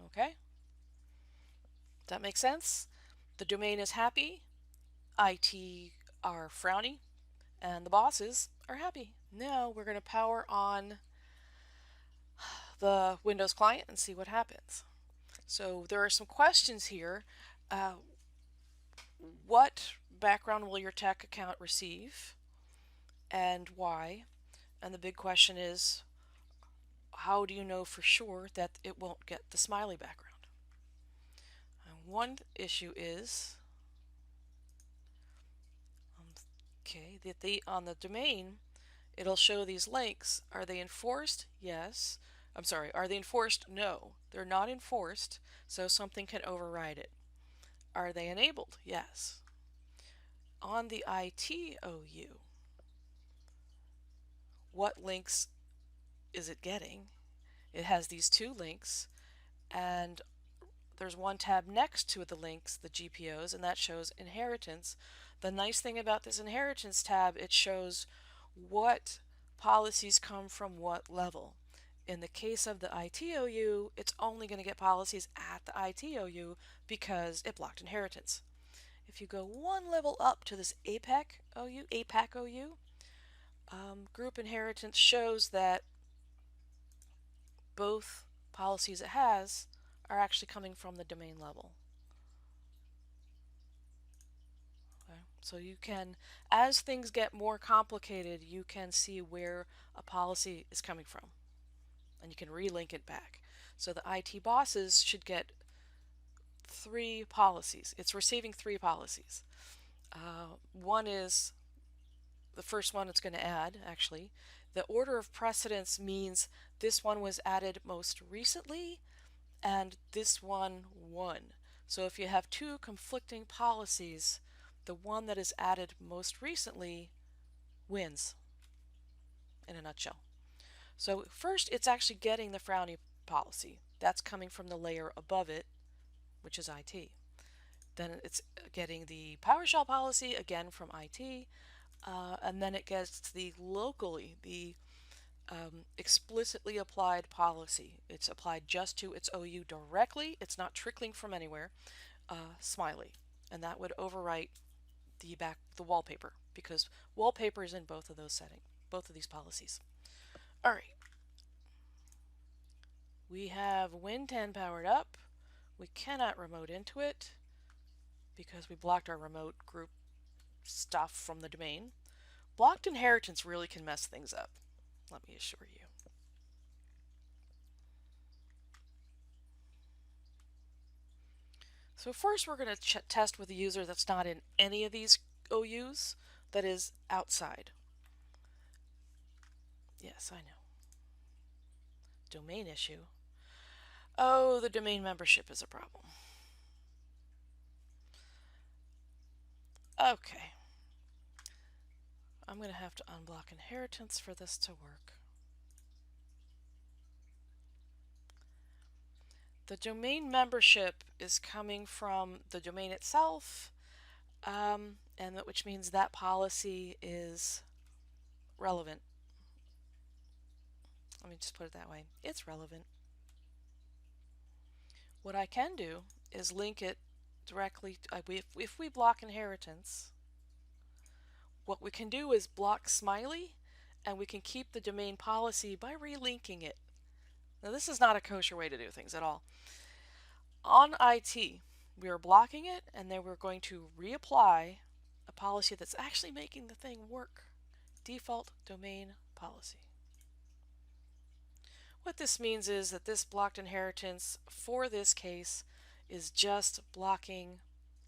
Okay? Does that make sense? The domain is happy, IT are frowny, and the bosses are happy. Now we're going to power on the Windows client and see what happens. So there are some questions here. What background will your tech account receive and why? And the big question is, how do you know for sure that it won't get the smiley background? And one issue is, that on the domain, it'll show these links. Are they enforced? Yes. I'm sorry, are they enforced? No. They're not enforced, so something can override it. Are they enabled? Yes. On the ITOU, what links is it getting? It has these two links, and there's one tab next to the links, the GPOs, and that shows inheritance. The nice thing about this inheritance tab, it shows what policies come from what level. In the case of the ITOU, it's only going to get policies at the ITOU because it blocked inheritance. If you go one level up to this APAC OU, group inheritance shows that both policies it has are actually coming from the domain level. Okay. So you can, as things get more complicated, you can see where a policy is coming from, and you can relink it back. So the IT bosses should get 3 policies. It's receiving 3 policies. One is the first one it's going to add, actually. The order of precedence means this one was added most recently and this one won. So if you have 2 conflicting policies, the one that is added most recently wins, in a nutshell. So first, it's actually getting the frowny policy. That's coming from the layer above it, which is IT. Then it's getting the PowerShell policy, again from IT, and then it gets the explicitly applied policy. It's applied just to its OU directly. It's not trickling from anywhere. Smiley, and that would overwrite the wallpaper, because wallpaper is in both of those settings, both of these policies. All right. We have Win10 powered up. We cannot remote into it because we blocked our remote group stuff from the domain. Blocked inheritance really can mess things up, let me assure you. So first we're going to test with a user that's not in any of these OUs, that is outside. Yes, I know. Domain issue. Oh, the domain membership is a problem. Okay. I'm going to have to unblock inheritance for this to work. The domain membership is coming from the domain itself, which means that policy is relevant. Let me just put it that way. It's relevant. What I can do is link it directly. If we block inheritance, what we can do is block Smiley, and we can keep the domain policy by relinking it. Now, this is not a kosher way to do things at all. On IT, we are blocking it, and then we're going to reapply a policy that's actually making the thing work. Default domain policy. What this means is that this blocked inheritance for this case is just blocking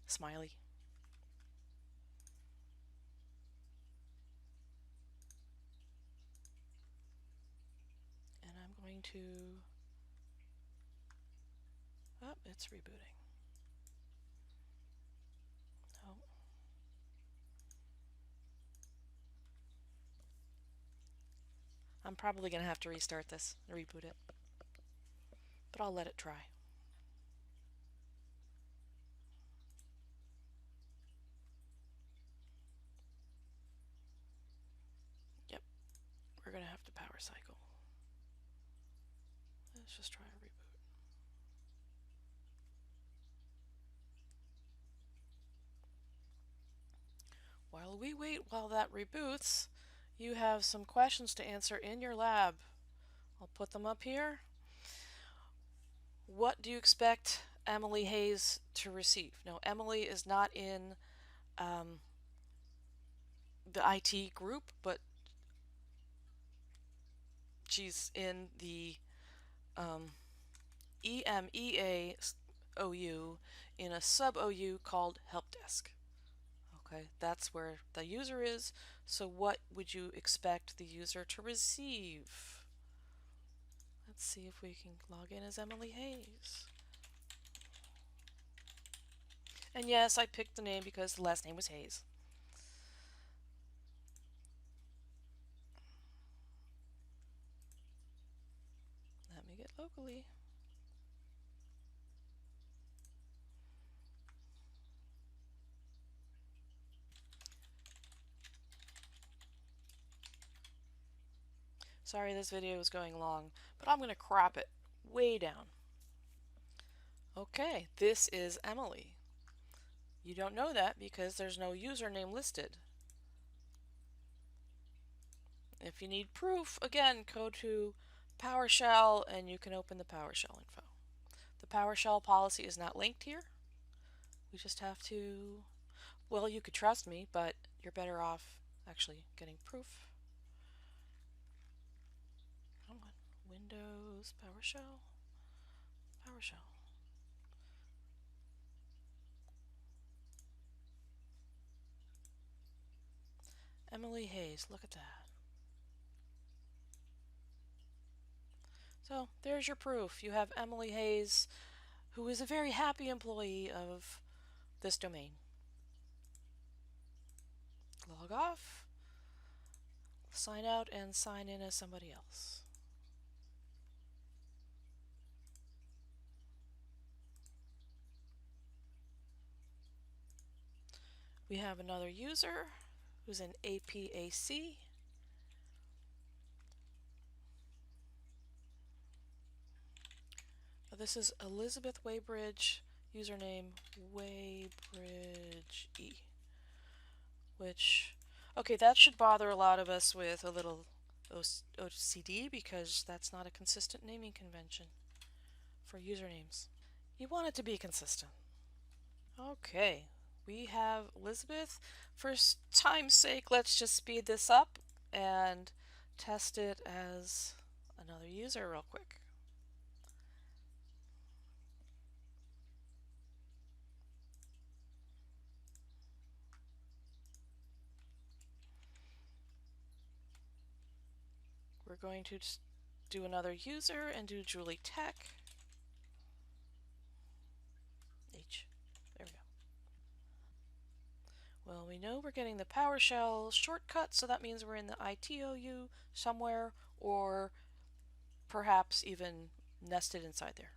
Smiley. And I'm going to... Oh, it's rebooting. No. I'm probably going to have to restart this and reboot it. But I'll let it try. Yep, we're going to have to power cycle. Let's just try a reboot. While we wait while that reboots, you have some questions to answer in your lab. I'll put them up here. What do you expect Emily Hayes to receive? No, Emily is not in the IT group, but she's in the EMEA OU in a sub OU called Help Desk. Okay, that's where the user is. So what would you expect the user to receive? Let's see if we can log in as Emily Hayes. And yes, I picked the name because the last name was Hayes. Let me get locally. Sorry this video is going long, but I'm going to crop it way down. Okay, this is Emily. You don't know that because there's no username listed. If you need proof, again, go to PowerShell and you can open the PowerShell info. The PowerShell policy is not linked here. We just have to, well, you could trust me, but you're better off actually getting proof. Come on, Windows, PowerShell, PowerShell. Emily Hayes, look at that. So there's your proof. You have Emily Hayes, who is a very happy employee of this domain. Log off, sign out, and sign in as somebody else. We have another user who's an APAC. This is Elizabeth Waybridge, username Waybridge E. Which, okay, that should bother a lot of us with a little OCD because that's not a consistent naming convention for usernames. You want it to be consistent. Okay, we have Elizabeth. For time's sake, let's just speed this up and test it as another user real quick. We're going to do another user and do Julie Tech. H. There we go. Well, we know we're getting the PowerShell shortcut, so that means we're in the ITOU somewhere, or perhaps even nested inside there.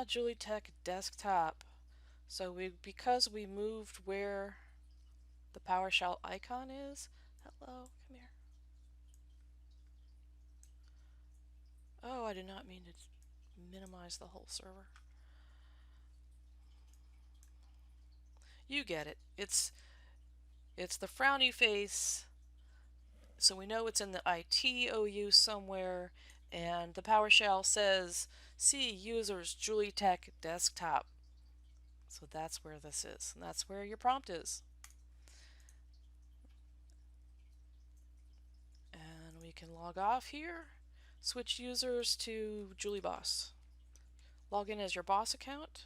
Julie Tech desktop. So because we moved where the PowerShell icon is. Hello, come here. Oh, I did not mean to minimize the whole server. You get it. It's the frowny face, so we know it's in the ITOU somewhere, and the PowerShell says C users Julie Tech desktop. So that's where this is, and that's where your prompt is. And we can log off here, switch users to Julie Boss. Log in as your boss account.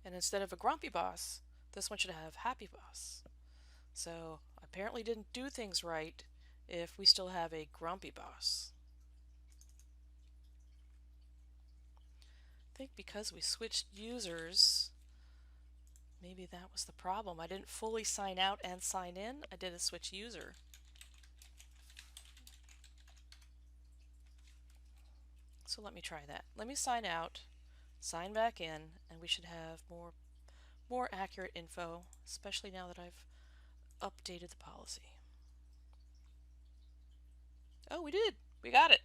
And instead of a grumpy boss, this one should have happy boss. So apparently didn't do things right if we still have a grumpy boss. I think because we switched users, maybe that was the problem. I didn't fully sign out and sign in. I did a switch user. So let me try that. Let me sign out, sign back in, and we should have more accurate info, especially now that I've updated the policy. Oh, we did. We got it.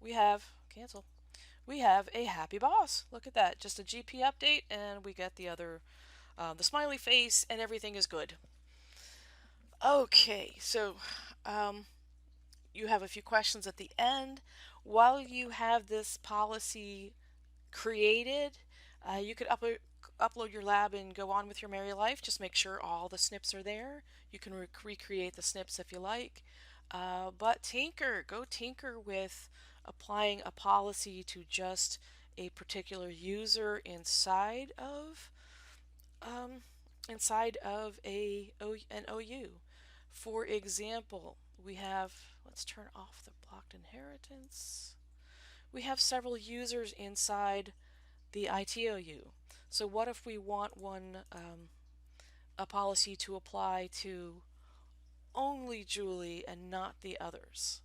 We have cancel. We have a happy boss. Look at that. Just a GP update, and we get the other, the smiley face, and everything is good. Okay, so you have a few questions at the end. While you have this policy created, you could upload your lab and go on with your merry life. Just make sure all the snips are there. You can recreate the snips if you like. But go tinker with applying a policy to just a particular user inside of an OU. For example, we have, let's turn off the blocked inheritance. We have several users inside the ITOU. So what if we want a policy to apply to only Julie and not the others?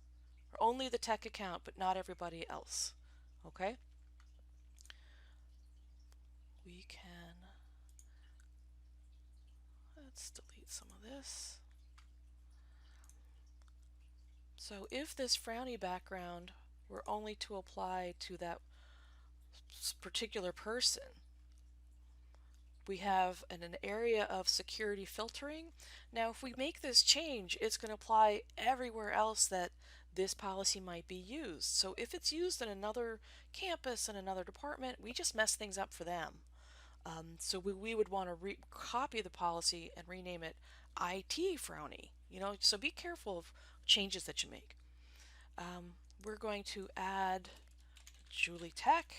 Or only the tech account, but not everybody else. Okay? We can, let's delete some of this. So if this frowny background were only to apply to that particular person, we have an area of security filtering. Now if we make this change, it's going to apply everywhere else that this policy might be used. So if it's used in another campus and another department, we just mess things up for them. So we would want to copy the policy and rename it IT Frowny. So be careful of changes that you make. We're going to add Julie Tech.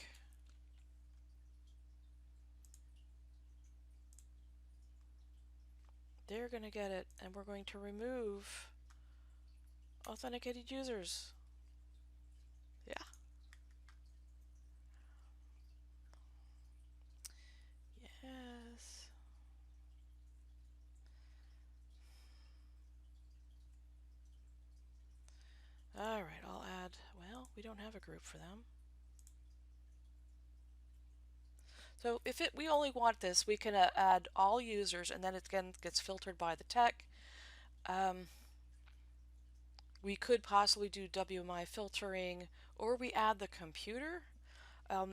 They're going to get it, and we're going to remove authenticated users. Yeah. Yes. All right, I'll add, well, we don't have a group for them. So if we only want this, we can add all users, and then it again gets filtered by the tech. We could possibly do WMI filtering, or we add the computer.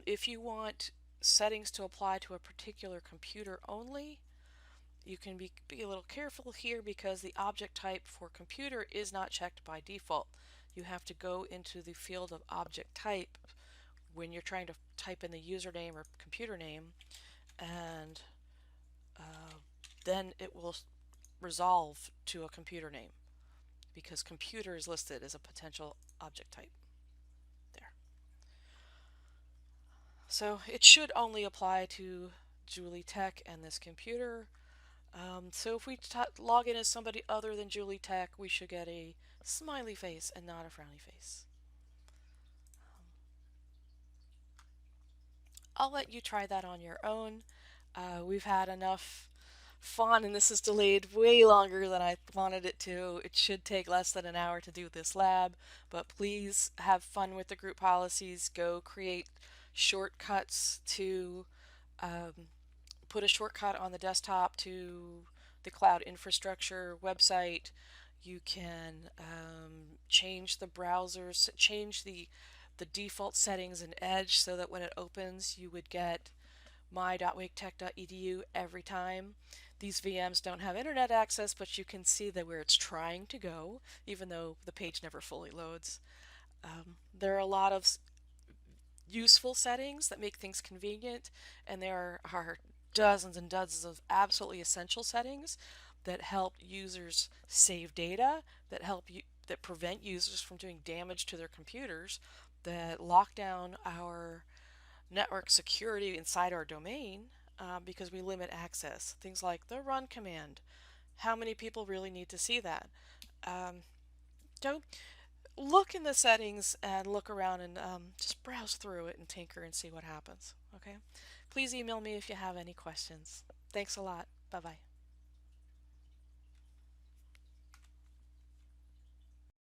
If you want settings to apply to a particular computer only, you can be a little careful here because the object type for computer is not checked by default. You have to go into the field of object type when you're trying to type in the username or computer name, and then it will resolve to a computer name because computer is listed as a potential object type. There. So it should only apply to Julie Tech and this computer. So if we log in as somebody other than Julie Tech, we should get a smiley face and not a frowny face. I'll let you try that on your own. We've had enough fun, and this is delayed way longer than I wanted it to. It should take less than an hour to do this lab, but please have fun with the group policies. Go create shortcuts to put a shortcut on the desktop to the cloud infrastructure website. You can change the browsers, change the default settings in Edge so that when it opens, you would get my.waketech.edu every time. These VMs don't have internet access, but you can see that where it's trying to go, even though the page never fully loads. There are a lot of useful settings that make things convenient, and there are dozens and dozens of absolutely essential settings that help users save data, that prevent users from doing damage to their computers, that lock down our network security inside our domain because we limit access. Things like the run command. How many people really need to see that? Don't look in the settings and look around and just browse through it and tinker and see what happens. Okay? Please email me if you have any questions. Thanks a lot. Bye bye.